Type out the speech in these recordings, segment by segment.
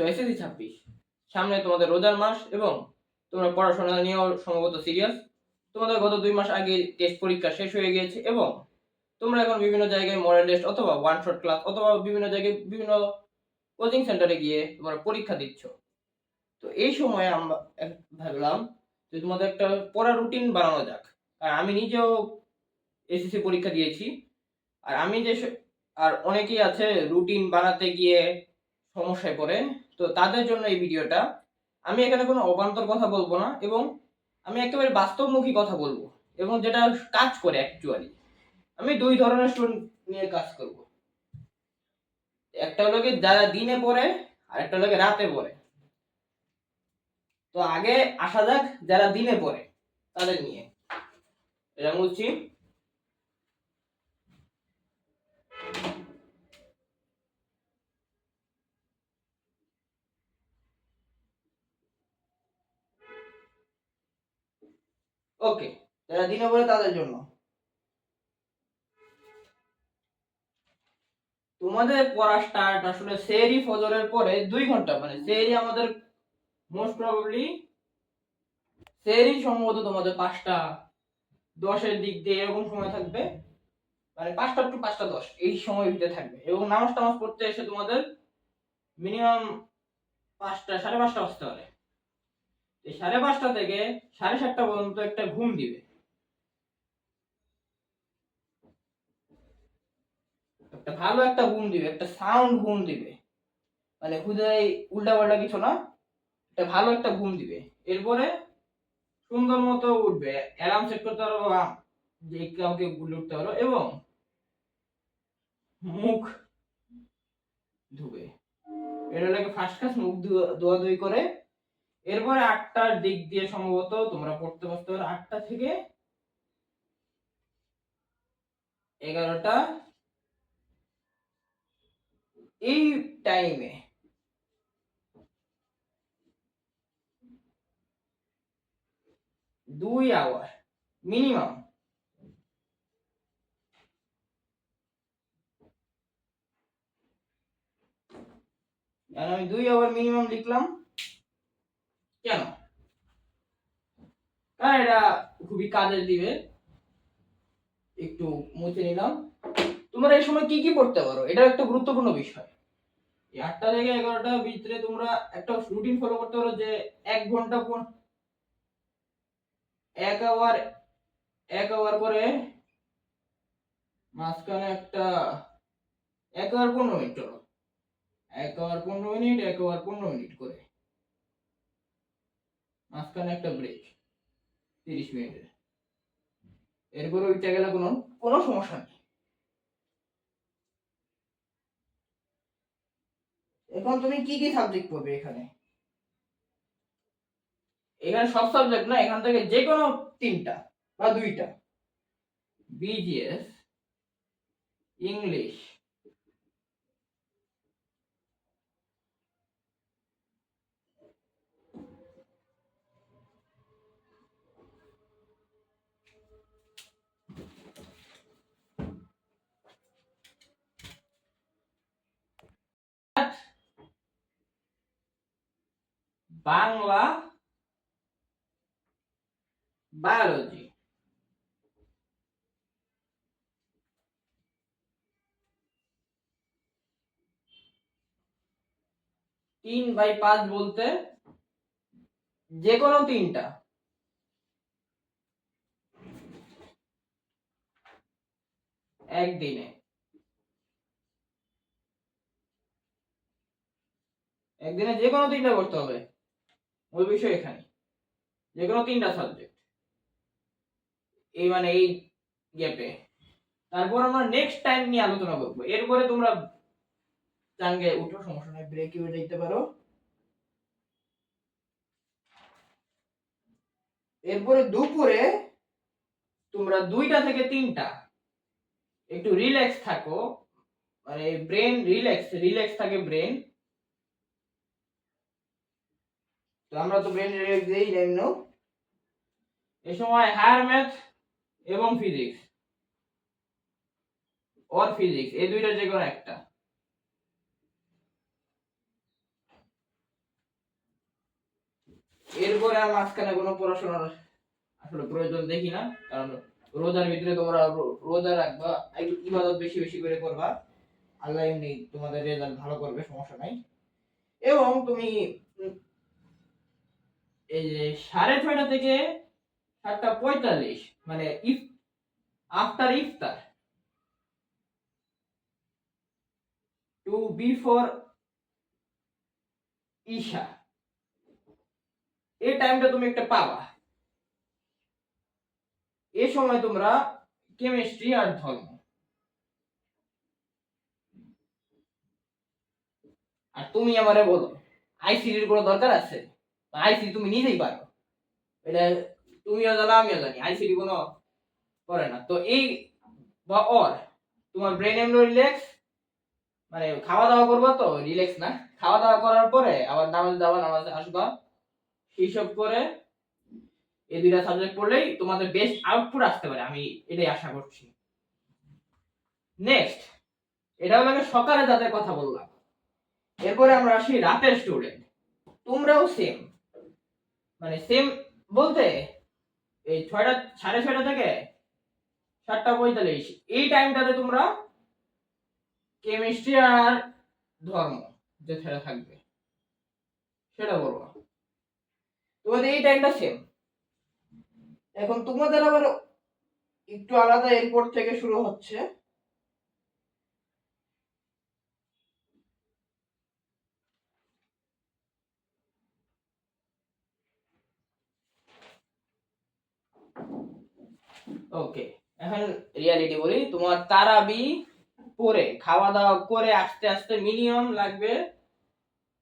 SSC 26 সামনে তোমাদের রোজার মাস এবং তোমরা পড়াশোনা নিয়েও সম্ভবত সিরিয়াস। তোমাদের গত 2 মাস আগে টেস্ট পরীক্ষা শেষ হয়ে গিয়েছে এবং তোমরা এখন বিভিন্ন জায়গায় মডেল টেস্ট অথবা ওয়ান শট ক্লাস অথবা বিভিন্ন জায়গায় বিভিন্ন কোচিং সেন্টারে গিয়ে তোমরা পরীক্ষা দিচ্ছ। তো এই সময়ে আমরা ভাবলাম যে তোমাদের একটা পড়া রুটিন বানানো যাক। আর আমি নিজেও এসএসসি পরীক্ষা দিয়েছি। আর আমি যে আর অনেকেই আছে রুটিন বানাতে গিয়ে সমস্যায় পড়ে। তো তাদের জন্য এই ভিডিওটা। আমি এখানে কোনো অবান্তর কথা বলবো না এবং আমি একেবারে বাস্তবমুখী কথা বলবো এবং যেটা কাজ করে অ্যাকচুয়ালি। আমি 2 ধরনের স্টুডেন্ট নিয়ে কাজ করব। একটা হলো কি যারা দিনে পড়ে আর একটা হলো কি রাতে পড়ে। তো আগে আসা যাক যারা দিনে পড়ে তাদের নিয়ে। এটা বলছি ওকে, যারা দিনে পড়ে তাদের জন্য। তোমাদের পড়া স্টার্ট আসলে সেহরি ফজরের পরে 2 ঘন্টা, মানে সেহরি আমাদের মোস্ট প্রবাবলি সেহরি সম্ভবত তোমাদের 5টা 10-এর দিক দিয়ে এরকম সময় থাকবে, মানে 5টা টু 5টা 10 এই সময়ের ভিতরে থাকবে এবং নামাজ টামাজ পড়তে এসে তোমাদের মিনিমাম 5টা 5:30 বাজতে পারে। এই 5:30 থেকে 7:30 পর্যন্ত একটা ঘুম দিবে, একটা ভালো একটা ঘুম দিবে, একটা সাউন্ড ঘুম দিবে, মানে হুদাই উল্টা পাল্টা কিছু না, একটা ভালো একটা ঘুম দিবে। এরপরে সুন্দর মতো উঠবে, অ্যালার্ম সেট করতে পারো বা যে কাউকে বলে উঠতে পারো এবং মুখ ধুবে। এটা লাগে ফার্স্ট ক্লাস মুখ ধোয়াধুয়ি করে। এরপরে 8টার দিক দিয়ে সম্ভবত তোমরা পড়তে বসতে পারো। 8টা থেকে 11টা এই টাইমে 2 আওয়ার মিনিমাম আমি 2 আওয়ার মিনিমাম লিখলাম। কেন? কারণ এটা খুবই কাজে দিবে। একটু মুছে নিলাম। তোমরা এই সময় কি কি পড়তে পারো এটা একটা গুরুত্বপূর্ণ বিষয়। এই 8টা থেকে 11টার ভিতরে তোমরা একটা রুটিন ফলো করতে পারো যে 1 ঘন্টা 1 আওয়ার 1 আওয়ার করে মাঝখানে একটা 1 আওয়ার 15 মিনিট, চলো 1 আওয়ার 15 মিনিট 1 আওয়ার 15 মিনিট করে মাঝখানে একটা ব্রেক 30 মিনিটের। এরপরে উঠে গেলে কোনো সমস্যা নেই। এখন তুমি কি কি সাবজেক্ট পড়বে এখানে? এখানে সব সাবজেক্ট না, এখান থেকে যে কোনো 3টা বা 2টা। BGS, English, Bangla, biology. তিন বাই 5 বলতে যে কোনো 3টা একদিনে, একদিনে যে কোনো 3টা করতে হবে। ওই বিষয় এখানে যে কোনো 3টা সাবজেক্ট এই মানে এই গ্যাপে। তারপর আমরা নেক্সট টাইম নিয়ে আলোচনা করব। এরপরে তোমরা চাঙ্গে উঠো, সমস্যা নাই, ব্রেক হয়ে যেতে পারো। এরপরে দুপুরে তোমরা 2টা থেকে 3টা একটু রিল্যাক্স থাকো, মানে ব্রেন রিল্যাক্স থাকে ব্রেন। তো আমরা তো ব্রেন রিল্যাক্স দেই জানো। এই সময় হায়ার ম্যাথ এবং ফিজিক্স এই 2টার যে কোনো একটা এরপরে আর মাঝখানে কোনো পড়াশোনার আসলে প্রয়োজন দেখি না, কারণ রোজার ভিতরে তোমরা রোজা রাখবা, ইবাদত বেশি বেশি করে করবা, আল্লাহ এমনি তোমাদের রেজাল্ট ভালো করবে, সমস্যা নাই। এবং তুমি এই যে 6:30 থেকে 7:45 মানে আফটার ইফতার টু বিফোর ঈশা, এই টাইমটা তুমি একটা পাবা। এই সময় তোমরা কেমিস্ট্রি আর ধর্ম, আর তুমি আমারে বলো আইসিডির কোনো দরকার আছে? আইসিডি তুমি নিজেই পারো, এটা তুমিও জানো আমিও জানি, আইসিডি কোনো করে না। তো এই বা অর তোমার ব্রেন এমনি রিল্যাক্স, মানে খাওয়া দাওয়া করবা তো রিল্যাক্স না, খাওয়া দাওয়া করার পরে আবার নামাজ যাবা, নামাজে আসবা, হিসাব করে এই দুইটা সাবজেক্ট পড়লেই তোমাদের বেস্ট আউটপুট আসতে পারে, আমি এটাই আশা করছি। নেক্সট, এটা হলো সকালে যাদের কথা বললাম। এরপরে আমরা আসি রাতের স্টুডেন্ট। তোমরাও সেম, মানে সেম বলতে এই 6:30 থেকে 7:45 এই টাইমটাতে তোমরা কেমিস্ট্রি আর ধর্ম যেটা থাকবে সেটা বলবো, তোমাদের এই টাইমটা সেম। এখন তোমাদের আবার একটু আলাদা, এরপর থেকে শুরু হচ্ছে ওকে। এখন রিয়ালিটি বলি, তোমার তারাবি পরে খাওয়া দাওয়া করে আস্তে আস্তে মিনিমাম লাগবে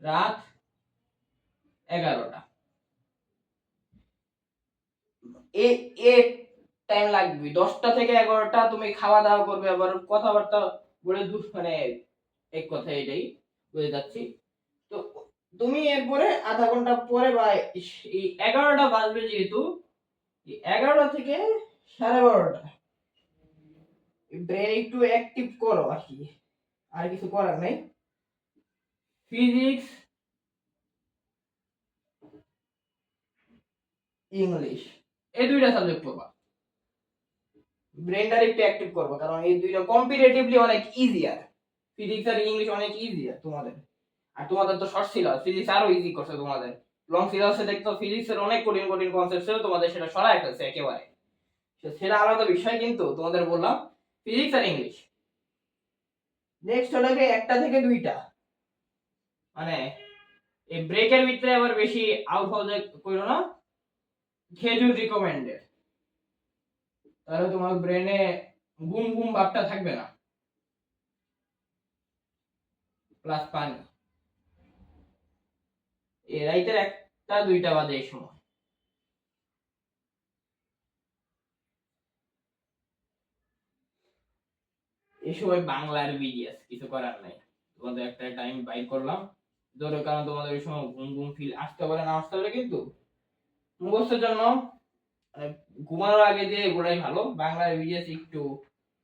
রাত 11টা, এ টাইম লাগবে। 10টা থেকে 11টা তুমি খাওয়া দাওয়া করবে, আবার কথাবার্তা বলে মানে এক কথা এটাই বুঝে যাচ্ছি। তো তুমি এরপরে আধা ঘন্টা পরে বা এই 11টা বাজবে যেহেতু, 11টা থেকে 12:30 ব্রেন একটু অ্যাক্টিভ করো আর কি, আর কিছু করার নাই। ফিজিক্স, ইংলিশ এই দুইটা সাবজেক্ট পড়বা, ব্রেনটা একটু অ্যাক্টিভ করবা, কারণ এই দুইটা কম্পিটিটিভলি অনেক ইজিয়ার। ফিজিক্স আর ইংলিশ অনেক ইজিয়ার তোমাদের, আর তোমাদের তো শর্ট সিলেবাস, ফিজিক্স আরো ইজি করছে তোমাদের। লং সিলেবাসে দেখতো ফিজিক্সের অনেক কঠিন কঠিন কনসেপ্ট ছিল, তোমাদের সেটা সরায় ফেলছে একেবারে, সেটা আলাদা বিষয়। কিন্তু তোমাদের বললাম ফিজিক্স আর ইংলিশ। নেক্সট হলো 1টা থেকে 2টা, মানে এই ব্রেকের ভিতরে আবার বেশি আউট হওয়া করো না, খেজুর রিকমেন্ডেড, তাহলে তোমার ব্রেনে ঘুম ঘুম ভাবটা থাকবে না, প্লাস পানি। এই রাইতের 1টা 2টা বাজে এই সময়, এই সময় বাংলার বিডিএস কিছু করার নাই, তোমাদের একটা টাইম বাইর করলাম ধরো, কারণ তোমাদের ওই সময় ঘুম ঘুম ফিল আসতে পারে না আসতে পারে, কিন্তু মুখস্থের জন্য মানে ঘুমানোর আগে দিয়ে এগুলাই ভালো। বাংলার বিডিএস একটু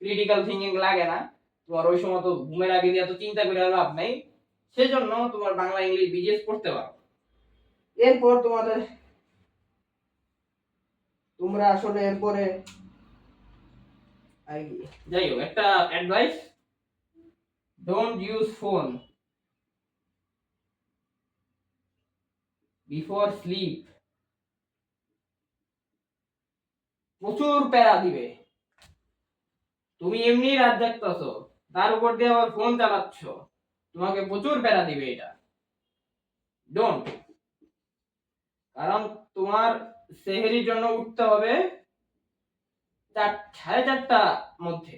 ক্রিটিক্যাল থিঙ্কিং লাগে না, তোমার ওই সময় তো ঘুমের আগে দিয়ে তো চিন্তা করে লাভ নাই, সেজন্য তোমার বাংলা ইংলিশ বিডিএস পড়তে পারো। এরপর তোমরা আসলে এরপরে যাই হোক, একটা advice, don't use phone before sleep. প্রচুর প্যারা দিবে, তুমি এমনি রাত জাগতেছো, তার উপর দিয়ে আবার ফোন চালাচ্ছ, তোমাকে প্রচুর প্যারা দিবে এটা, ডোন্ট। কারণ তোমার সেহরির জন্য উঠতে হবে 4:30টার মধ্যে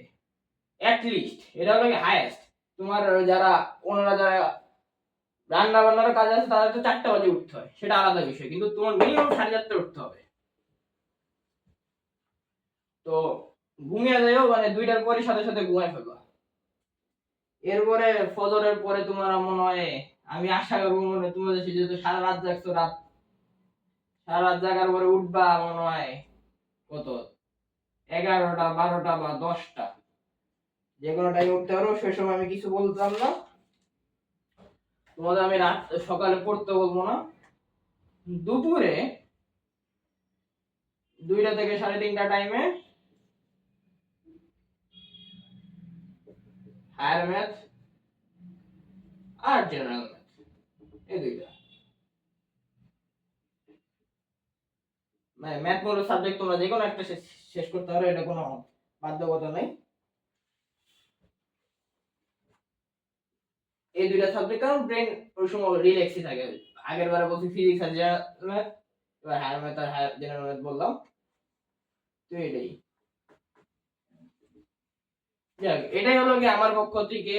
অ্যাটলিস্ট, এটা হলো হাইয়েস্ট। তোমার যারা ওনারা যারা রান্না বান্নার কাজ আছে তাদের তো 4টা বাজে উঠতে হয়, সেটা আলাদা বিষয়, কিন্তু তোমার মিনিমাম 4:30টায় উঠতে হবে। তো ঘুমিয়ে যাও, মানে 2টার পরে সাথে সাথে ঘুমায় ফেলবা। এরপরে ফজরের পরে তোমার মনে হয়, আমি আশা করবো মনে তুমি যেহেতু সারা রাত জাগছো, সারা রাত জাগার পরে উঠবা মনে হয় কত 11টা 12টা বা 10টা, যে কোনো টাইম উঠতে পারো, সে সময় আমি কিছু বলতাম না তোমাদের, আমি রাত সকালে পড়তে বলবো না। দুপুরে 2টা থেকে 3:30টা টাইমে হায়ার ম্যাথ আর জেনারেল ম্যাথ, এই দুইটা। মানে ম্যাথ মূল সাবজেক্ট তোমরা যে কোনো একটা শেষ করতে পারো, এটা কোনো বাধ্যকতা নাই। এই দুইটা সাবজেক্ট কারণ ব্রেন ওই সময় রিল্যাক্সই থাকে। আগের বারে বলছি ফিজিক্স আর জেনারেল ম্যাথ, এবার হায়ার ম্যাথ আর হায়ার জেনারেল ম্যাথ বললাম, তো এটাই। যাক, এটাই হলো কি আমার পক্ষ থেকে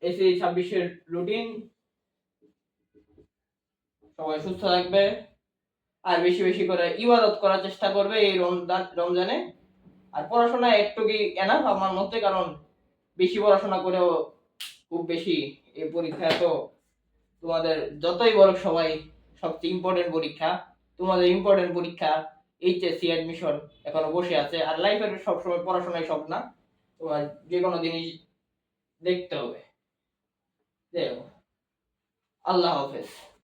এসএসসি 26-এর রুটিন। সবাই সুস্থ থাকবে আর বেশি বেশি করে ইবাদত করার চেষ্টা করবে এই রমজানে। আর পড়াশোনা একটু কি এনাফ আমার মতে, কারণ বেশি পড়াশোনা করেও খুব বেশি এই পরীক্ষা তো তোমাদের যতই বড় সবাই সবচেয়ে ইম্পর্টেন্ট পরীক্ষা, তোমাদের ইম্পর্টেন্ট পরীক্ষা এইচএসসি অ্যাডমিশন এখনো বসে আছে। আর লাইফের সবসময় পড়াশোনাই সব না, তোমার যে কোনো জিনিস দেখতে হবে। আল্লাহ হাফেজ।